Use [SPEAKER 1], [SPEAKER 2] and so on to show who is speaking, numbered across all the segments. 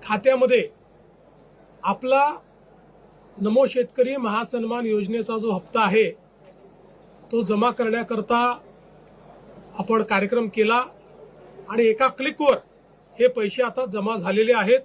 [SPEAKER 1] खात्यामध्ये आपला नमो शेतकरी महासन्मान योजनेचा जो हप्ता आहे तो जमा करण्याकरता आपण कार्यक्रम केला आणि एका क्लिकवर हे पैसे आता जमा झालेले आहेत।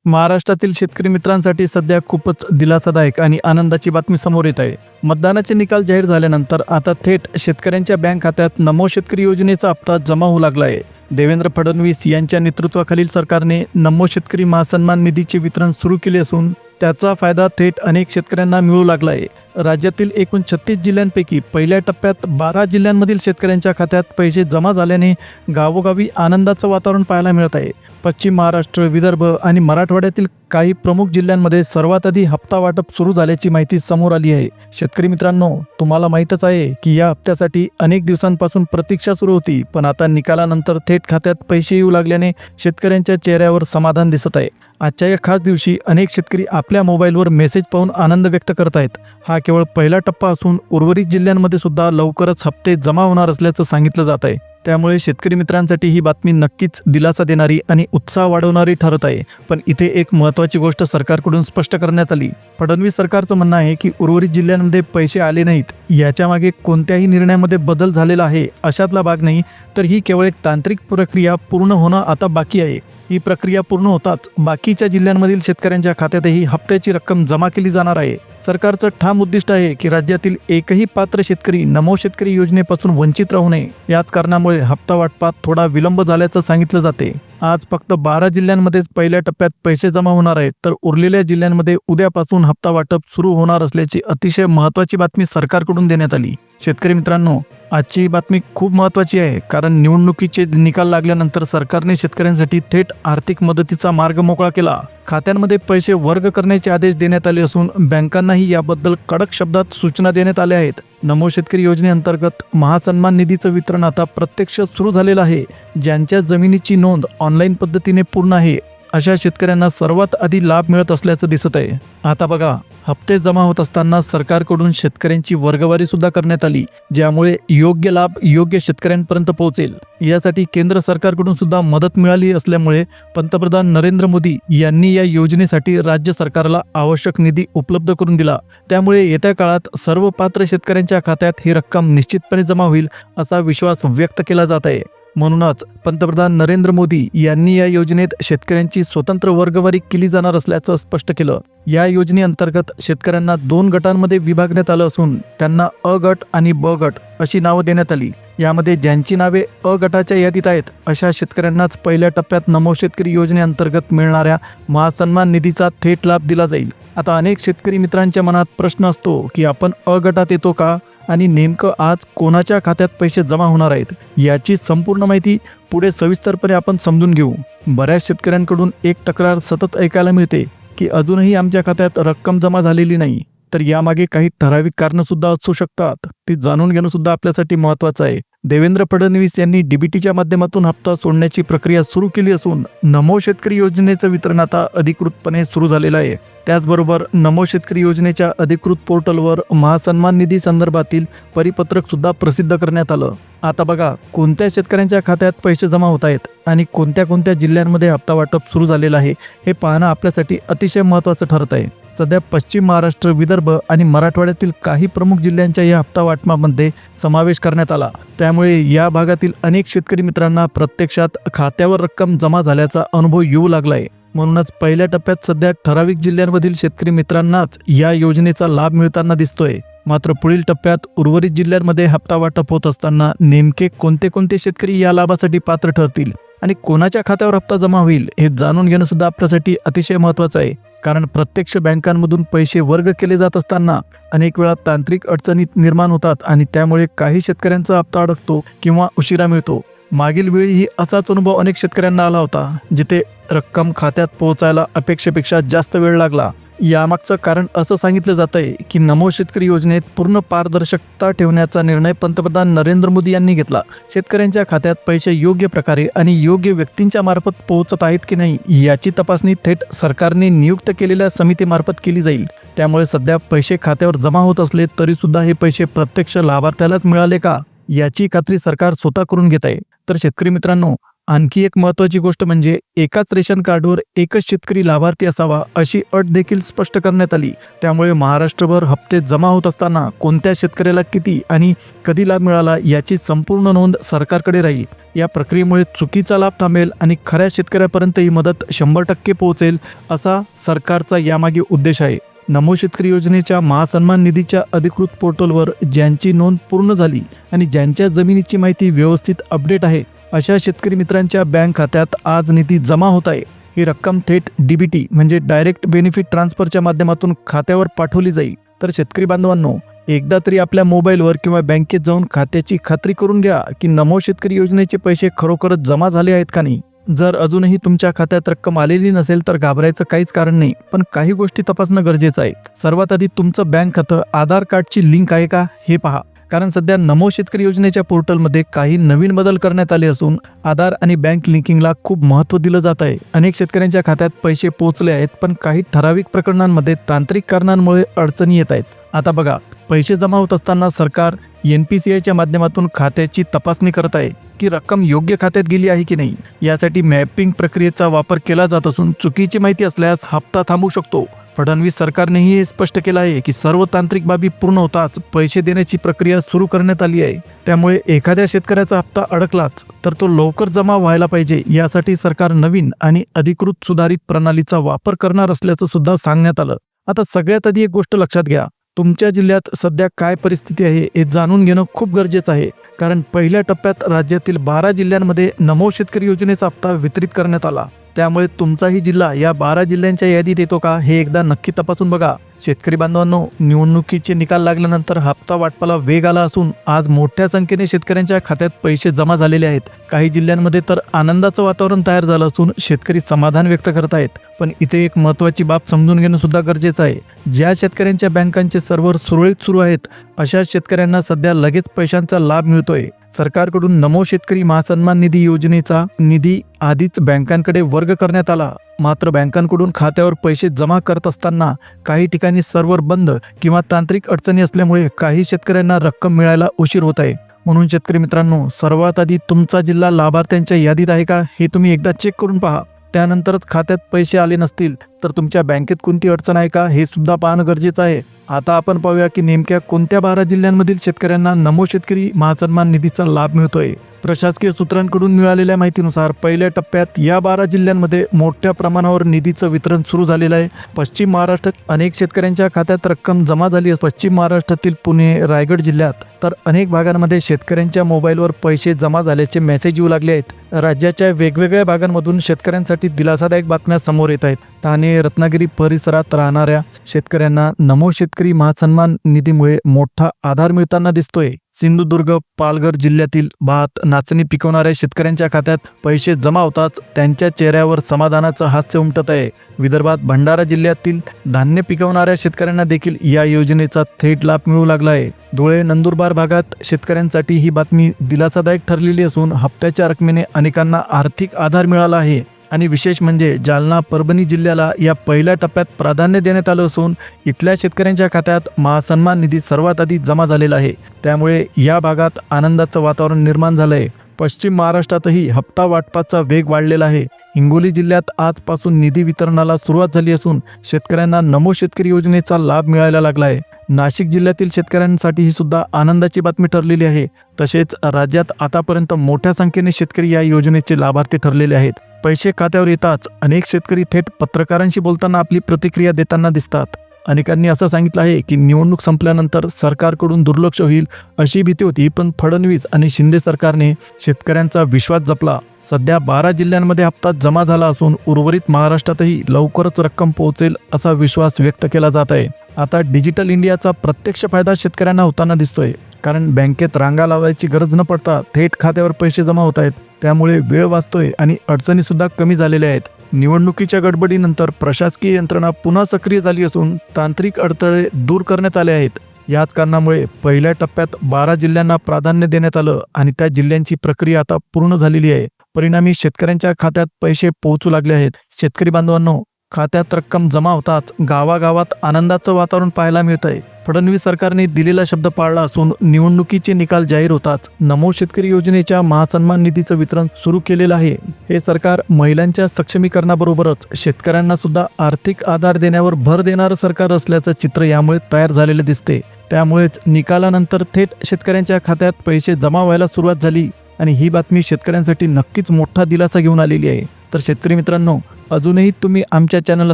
[SPEAKER 2] महाराष्ट्रातील शेतकरी मित्रांसाठी सध्या खूपच दिलासादायक आणि आनंदाची बातमी समोर येत आहे। मतदानाचे निकाल जाहीर झाल्यानंतर आता थेट शेतकऱ्यांच्या बँक खात्यात नमो शेतकरी योजनेचा हप्ता जमा होऊ लागला आहे। देवेंद्र फडणवीस यांच्या नेतृत्वाखालील सरकारने नमो शेतकरी महासन्मान निधीचे वितरण सुरू केले असून त्याचा फायदा थेट अनेक शेतकऱ्यांना मिळू लागला आहे। राज्यातील एकूण 36 जिल्ह्यांपैकी पहिल्या टप्प्यात 12 जिल्ह्यांमधील शेतकऱ्यांच्या खात्यात पैसे जमा झाल्याने गावोगावी आनंदाचं वातावरण पाहायला मिळत आहे। पश्चिम महाराष्ट्र, विदर्भ आणि मराठवाड्यातील काही प्रमुख जिल्ह्यांमध्ये सर्वात आधी हप्ता वाटप सुरू झाल्याची माहिती समोर आली आहे। शेतकरी मित्रांनो, तुम्हाला माहीतच आहे की या हप्त्यासाठी अनेक दिवसांपासून प्रतीक्षा सुरू होती, पण आता निकालानंतर थेट खात्यात पैसे येऊ लागल्याने शेतकऱ्यांच्या चेहऱ्यावर समाधान दिसत आहे। आजच्या या खास दिवशी अनेक शेतकरी आपल्या मोबाईलवर मेसेज पाहून आनंद व्यक्त करत आहेत। हा केवळ पहिला टप्पा असून उर्वरित जिल्ह्यांमध्ये सुद्धा लवकरच हप्ते जमा होणार असल्याचं सांगितलं जात आहे। त्यामुळे शेतकरी मित्रांसाठी ही बातमी नक्कीच दिलासा देणारी आणि उत्साह वाढवणारी ठरत आहे। पण इथे एक महत्त्वाची गोष्ट सरकारकडून स्पष्ट करण्यात आली। फडणवीस सरकारचं म्हणणं आहे की उर्वरित जिल्ह्यांमध्ये पैसे आले नाहीत याच्या मागे कोणत्याही निर्णयामध्ये बदल झालेला आहे अशातला भाग नाही, तर ही केवळ एक तांत्रिक प्रक्रिया पूर्ण होणं आता बाकी आहे। ही प्रक्रिया पूर्ण होताच बाकीच्या जिल्ह्यांमधील शेतकऱ्यांच्या खात्यातही हप्त्याची रक्कम जमा केली जाणार आहे। सरकारचं ठाम उद्दिष्ट आहे की राज्यातील एकही पात्र शेतकरी नमो शेतकरी योजनेपासून वंचित राहू नये। याच कारणामुळे हप्ता वाटपात थोडा विलंब झाल्याचं सांगितलं जाते। आज फक्त 12 जिल्ह्यांमध्येच पहिल्या टप्प्यात पैसे जमा होणार आहेत, तर उरलेल्या जिल्ह्यांमध्ये उद्यापासून हप्ता वाटप सुरू होणार असल्याची अतिशय महत्त्वाची बातमी सरकारकडून देण्यात आली। शेतकरी मित्रांनो, आजची ही बातमी खूप महत्त्वाची आहे, कारण निवडणुकीचे निकाल लागल्यानंतर सरकारने शेतकऱ्यांसाठी थेट आर्थिक मदतीचा मार्ग मोकळा केला। खात्यांमध्ये पैसे वर्ग करण्याचे आदेश देण्यात आले असून बँकांनाही याबद्दल कडक शब्दात सूचना देण्यात आल्या आहेत। नमो शेतकरी योजनेअंतर्गत महासन्मान निधीचं वितरण आता प्रत्यक्ष सुरू झालेलं आहे। ज्यांच्या जमिनीची नोंद ऑनलाईन पद्धतीने पूर्ण आहे अशा शेतकऱ्यांना सर्वात आधी लाभ मिळत असल्याचं दिसत आहे। आता बघा, हप्ते जमा होत असताना सरकारकडून शेतकऱ्यांची वर्गवारी सुद्धा करण्यात आली, ज्यामुळे योग्य लाभ योग्य शेतकऱ्यांपर्यंत पोहोचेल। यासाठी केंद्र सरकारकडून सुद्धा मदत मिळाली असल्यामुळे पंतप्रधान नरेंद्र मोदी यांनी या योजनेसाठी राज्य सरकारला आवश्यक निधी उपलब्ध करून दिला। त्यामुळे येत्या काळात सर्व पात्र शेतकऱ्यांच्या खात्यात ही रक्कम निश्चितपणे जमा होईल असा विश्वास व्यक्त केला जात आहे। म्हणूनच पंतप्रधान नरेंद्र मोदी यांनी या योजनेत शेतकऱ्यांची स्वतंत्र वर्गवारी केली जाणार असल्याचं स्पष्ट केलं। या योजनेअंतर्गत शेतकऱ्यांना 2 गटांमध्ये विभागण्यात आलं असून त्यांना अ गट आणि ब गट अशी नावं देण्यात आली। यामध्ये ज्यांची नावे अ गटाच्या यादीत आहेत अशा शेतकऱ्यांनाच पहिल्या टप्प्यात नमो शेतकरी योजनेअंतर्गत मिळणाऱ्या महासन्मान निधीचा थेट लाभ दिला जाईल। आता अनेक शेतकरी मित्रांच्या मनात प्रश्न असतो की आपण अ गटात येतो का आणि नेमकं आज कोणाच्या खात्यात पैसे जमा होणार आहेत, याची संपूर्ण माहिती पुढे सविस्तरपणे आपण समजून घेऊ। बऱ्याच शेतकऱ्यांकडून एक तक्रार सतत ऐकायला मिळते की अजूनही आमच्या खात्यात रक्कम जमा झालेली नाही, तर यामागे काही ठराविक कारणं सुद्धा असू शकतात। ती जाणून घेणं सुद्धा आपल्यासाठी महत्त्वाचं आहे। देवेंद्र फडणवीस यांनी डीबीटीच्या माध्यमातून हप्ता सोडण्याची प्रक्रिया सुरू केली असून नमो शेतकरी योजनेचं वितरण आता अधिकृतपणे सुरू झालेलं आहे। त्याचबरोबर नमो शेतकरी योजनेच्या अधिकृत पोर्टलवर महासन्मान निधी संदर्भातील परिपत्रक सुद्धा प्रसिद्ध करण्यात आलं। आता बघा, कोणत्या शेतकऱ्यांच्या खात्यात पैसे जमा होत आहेत आणि कोणत्या कोणत्या जिल्ह्यांमध्ये हप्ता वाटप सुरू झालेलं आहे हे पाहणं आपल्यासाठी अतिशय महत्त्वाचं ठरत आहे। सध्या पश्चिम महाराष्ट्र, विदर्भ आणि मराठवाड्यातील काही प्रमुख जिल्ह्यांच्या या हप्ता वाटपामध्ये समावेश करण्यात आला। त्यामुळे या भागातील अनेक शेतकरी मित्रांना प्रत्यक्षात खात्यावर रक्कम जमा झाल्याचा अनुभव येऊ लागलाय। म्हणूनच पहिल्या टप्प्यात सध्या ठराविक जिल्ह्यांमधील शेतकरी मित्रांनाच या योजनेचा लाभ मिळताना दिसतोय। मात्र पुढील टप्प्यात उर्वरित जिल्ह्यांमध्ये हप्ता वाटप होत असताना नेमके कोणते कोणते शेतकरी या लाभासाठी पात्र ठरतील आणि कोणाच्या खात्यावर हप्ता जमा होईल हे जाणून घेणं सुद्धा आपल्यासाठी अतिशय महत्त्वाचं आहे। कारण प्रत्यक्ष बँकांमधून पैसे वर्ग केले जात असताना अनेक वेळा तांत्रिक अडचणी निर्माण होतात आणि त्यामुळे काही शेतकऱ्यांचा हप्ता अडकतो किंवा उशिरा मिळतो। मागील वेळीही असाच अनुभव अनेक शेतकऱ्यांना आला होता, जिथे रक्कम खात्यात पोहोचायला अपेक्षेपेक्षा जास्त वेळ लागला। यामागचं कारण असं सांगितलं जात आहे की नमो शेतकरी योजनेत पूर्ण पारदर्शकता ठेवण्याचा निर्णय पंतप्रधान नरेंद्र मोदी यांनी घेतला। शेतकऱ्यांच्या खात्यात पैसे योग्य प्रकारे आणि योग्य व्यक्तींच्या मार्फत पोहोचत आहेत की नाही याची तपासणी थेट सरकारने नियुक्त केलेल्या समितीमार्फत केली जाईल। त्यामुळे सध्या पैसे खात्यावर जमा होत असले तरी सुद्धा हे पैसे प्रत्यक्ष लाभार्थ्यालाच मिळाले का याची खात्री सरकार स्वतः करून घेत आहे। तर शेतकरी मित्रांनो, आणखी एक महत्त्वाची गोष्ट म्हणजे एकाच रेशन कार्डवर एकच शेतकरी लाभार्थी असावा अशी अट देखील स्पष्ट करण्यात आली. त्यामुळे महाराष्ट्रभर हप्ते जमा होत असताना कोणत्या शेतकऱ्याला किती आणि कधी लाभ मिळाला याची संपूर्ण नोंद सरकारकडे राहील. या प्रक्रियेमुळे चुकीचा लाभ थांबेल आणि खऱ्या शेतकऱ्यापर्यंत ही मदत 100% पोहोचेल असा सरकारचा यामागे उद्देश आहे. नमो शेतकरी योजनेच्या महासन्मान निधीच्या अधिकृत पोर्टलवर ज्यांची नोंद पूर्ण झाली आणि ज्यांच्या जमिनीची माहिती व्यवस्थित अपडेट आहे अशा शेतकरी मित्रांच्या बँक खात्यात आज निधी जमा होत आहे. ही रक्कम थेट DBT म्हणजे डायरेक्ट बेनिफिट ट्रान्सफरच्या माध्यमातून खात्यावर पाठवली जाईल. तर शेतकरी बांधवांनो, एकदा तरी आपल्या मोबाईलवर किंवा बँकेत जाऊन खात्याची खात्री करून घ्या की नमो शेतकरी योजनेचे पैसे खरोखरच जमा झाले आहेत का नाही. जर अजूनही तुमच्या खात्यात रक्कम आलेली नसेल तर घाबरायचं काहीच कारण नाही, पण काही गोष्टी तपासणं गरजेचं आहे. सर्वात आधी तुमचं बँक खातं आधार कार्डची लिंक आहे का हे पहा, कारण सध्या नमो शेतकरी योजनेच्या पोर्टलमध्ये काही नवीन बदल करण्यात आले असून आधार आणि बँक लिंकिंगला खूप महत्त्व दिलं जात आहे. अनेक शेतकऱ्यांच्या खात्यात पैसे पोहोचले आहेत, पण काही ठराविक प्रकरणांमध्ये तांत्रिक कारणांमुळे अडचणी येत आहेत. आता बघा, पैसे जमा होत असताना सरकार NPCIच्या माध्यमातून खात्याची तपासणी करत आहे की रक्कम योग्य खात्यात गेली आहे की नाही. यासाठी मॅपिंग प्रक्रियेचा वापर केला जात असून चुकीची माहिती असल्यास हप्ता थांबू शकतो. फडणवीस सरकारनेही हे स्पष्ट केलं आहे की सर्व तांत्रिक बाबी पूर्ण होताच पैसे देण्याची प्रक्रिया सुरू करण्यात आली आहे. त्यामुळे एखाद्या शेतकऱ्याचा हप्ता अडकलाच तर तो लवकर जमा व्हायला पाहिजे. यासाठी सरकार नवीन आणि अधिकृत सुधारित प्रणालीचा वापर करणार असल्याचं सुद्धा सांगण्यात आलं. आता सगळ्यात आधी एक गोष्ट लक्षात घ्या, तुमच्या जिल्ह्यात सध्या काय परिस्थिती आहे हे जाणून घेणं खूप गरजेचं आहे. कारण पहिल्या टप्प्यात राज्यातील 12 जिल्ह्यांमध्ये नमो शेतकरी योजनेचा हप्ता वितरित करण्यात आला. त्यामुळे तुमचाही जिल्हा या 12 जिल्ह्यांच्या यादीत येतो का हे एकदा नक्की तपासून बघा. शेतकरी बांधवांनो, निवडणुकीचे निकाल लागल्यानंतर हप्ता वाटपाला वेग आला असून आज मोठ्या संख्येने शेतकऱ्यांच्या खात्यात पैसे जमा झालेले आहेत. काही जिल्ह्यांमध्ये तर आनंदाचं वातावरण तयार झालं असून शेतकरी समाधान व्यक्त करत आहेत. पण इथे एक महत्त्वाची बाब समजून घेणं सुद्धा गरजेचं आहे. ज्या शेतकऱ्यांच्या बँकांचे सर्व्हर सुरळीत सुरू आहेत अशा शेतकऱ्यांना सध्या लगेच पैशांचा लाभ मिळतोय. सरकारकडून नमो शेतकरी महासन्मान निधी योजनेचा निधी आधीच बँकांकडे वर्ग करण्यात आला. मात्र बँकांकडून खात्यावर पैसे जमा करत असताना काही ठिकाणी सर्व्हर बंद किंवा तांत्रिक अडचणी असल्यामुळे काही शेतकऱ्यांना रक्कम मिळायला उशीर होत आहे. म्हणून शेतकरी मित्रांनो, सर्वात आधी तुमचा जिल्हा लाभार्थ्यांच्या यादीत आहे का हे तुम्ही एकदा चेक करून पहा. त्यानंतरच खात्यात पैसे आले नसतील तर तुमच्या बँकेत कोणती अडचण आहे का हे सुद्धा पाहणं गरजेचं आहे. आता आपण पाहूया की नेमक्या कोणत्या 12 जिल्ह्यांमधील शेतकऱ्यांना नमो शेतकरी महासन्मान निधीचा लाभ मिळतोय. प्रशासकीय सूत्रांकडून मिळालेल्या माहितीनुसार पहिल्या टप्प्यात या 12 जिल्ह्यांमध्ये मोठ्या प्रमाणावर निधीचं वितरण सुरू झालेलं आहे. पश्चिम महाराष्ट्रात अनेक शेतकऱ्यांच्या खात्यात रक्कम जमा झाली आहे. पश्चिम महाराष्ट्रातील पुणे, रायगड जिल्ह्यात तर अनेक भागांमध्ये शेतकऱ्यांच्या मोबाईलवर पैसे जमा झाल्याचे मेसेज येऊ लागले आहेत. राज्याच्या वेगवेगळ्या भागांमधून शेतकऱ्यांसाठी दिलासादायक बातम्या समोर येत आहेत. ठाणे, रत्नागिरी परिसरात राहणाऱ्या शेतकऱ्यांना नमो शेतकरी महासन्मान निधीमुळे मोठा आधार मिळताना दिसतोय. सिंधुदुर्ग, पालघर जिल्ह्यातील भात, नाचणी पिकवणाऱ्या शेतकऱ्यांच्या खात्यात पैसे जमा होताच त्यांच्या चेहऱ्यावर समाधानाचं हास्य उमटत आहे. विदर्भात भंडारा जिल्ह्यातील धान्य पिकवणाऱ्या शेतकऱ्यांना देखील या योजनेचा थेट लाभ मिळू लागला आहे. धुळे, नंदुरबार भागात शेतकऱ्यांसाठी ही बातमी दिलासादायक ठरलेली असून हप्त्याच्या रकमेने अनेकांना आर्थिक आधार मिळाला आहे. आणि विशेष म्हणजे जालना, परभणी जिल्ह्याला या पहिल्या टप्प्यात प्राधान्य देण्यात आलं असून इथल्या शेतकऱ्यांच्या खात्यात महासन्मान निधी सर्वात आधी जमा झालेला आहे. त्यामुळे या भागात आनंदाचं वातावरण निर्माण झालं आहे. पश्चिम महाराष्ट्रातही हप्ता वाटपाचा वेग वाढलेला आहे. हिंगोली जिल्ह्यात आजपासून निधी वितरणाला सुरुवात झाली असून शेतकऱ्यांना नमो शेतकरी योजनेचा लाभ मिळायला लागला आहे. नाशिक जिल्ह्यातील शेतकऱ्यांसाठी ही सुद्धा आनंदाची बातमी ठरलेली आहे. तसेच राज्यात आतापर्यंत मोठ्या संख्येने शेतकरी या योजनेचे लाभार्थी ठरलेले आहेत. पैसे खात्यावर येताच अनेक शेतकरी थेट पत्रकारांशी बोलताना आपली प्रतिक्रिया देताना दिसतात. अनेकांनी असं सांगितलं आहे की निवडणूक संपल्यानंतर सरकारकडून दुर्लक्ष होईल अशी भीती होती, पण फडणवीस आणि शिंदे सरकारने शेतकऱ्यांचा विश्वास जपला. सध्या 12 जिल्ह्यांमध्ये हप्ता जमा झाला असून उर्वरित महाराष्ट्रातही लवकरच रक्कम पोहोचेल असा विश्वास व्यक्त केला जात आहे. आता डिजिटल इंडियाचा प्रत्यक्ष फायदा शेतकऱ्यांना होताना दिसतोय, कारण बँकेत रांगा लावायची गरज न पडता थेट खात्यावर पैसे जमा होत आहेत. त्यामुळे वेळ वाचतोय आणि अडचणी सुद्धा कमी झालेल्या आहेत. निवडणुकीच्या गडबडीनंतर प्रशासकीय यंत्रणा पुन्हा सक्रिय झाली असून तांत्रिक अडथळे दूर करण्यात आले आहेत. याच कारणामुळे पहिल्या टप्प्यात 12 जिल्ह्यांना प्राधान्य देण्यात आलं आणि त्या जिल्ह्यांची प्रक्रिया आता पूर्ण झालेली आहे. परिणामी शेतकऱ्यांच्या खात्यात पैसे पोहोचू लागले आहेत. शेतकरी बांधवांनो, खात्यात रक्कम जमा होताच गावागावात आनंदाचं वातावरण पाहायला मिळतंय. फडणवीस सरकारने दिलेला शब्द पाळला असून निवडणुकीचे निकाल जाहीर होताच नमो शेतकरी योजनेच्या महासन्मान निधीचं वितरण सुरू केलेलं आहे. हे सरकार महिलांच्या सक्षमीकरणाबरोबरच शेतकऱ्यांना सुद्धा आर्थिक आधार देण्यावर भर देणारं सरकार असल्याचं चित्र यामुळे तयार झालेलं दिसते. त्यामुळेच निकालानंतर थेट शेतकऱ्यांच्या खात्यात पैसे जमा व्हायला सुरुवात झाली आणि ही बातमी शेतकऱ्यांसाठी नक्कीच मोठा दिलासा घेऊन आलेली आहे. तर शेतकरी मित्रांनो, अजूनही तुम्ही आमच्या चॅनलला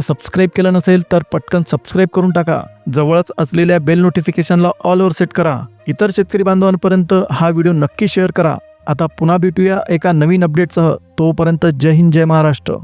[SPEAKER 2] सबस्क्राईब केलं नसेल तर पटकन सबस्क्राईब करून टाका. जवळच असलेल्या बेल नोटिफिकेशनला ऑलवर सेट करा. इतर शेतकरी बांधवांपर्यंत हा व्हिडिओ नक्की शेअर करा. आता पुन्हा भेटूया एका नवीन अपडेटसह. तोपर्यंत जय हिंद, जय महाराष्ट्र.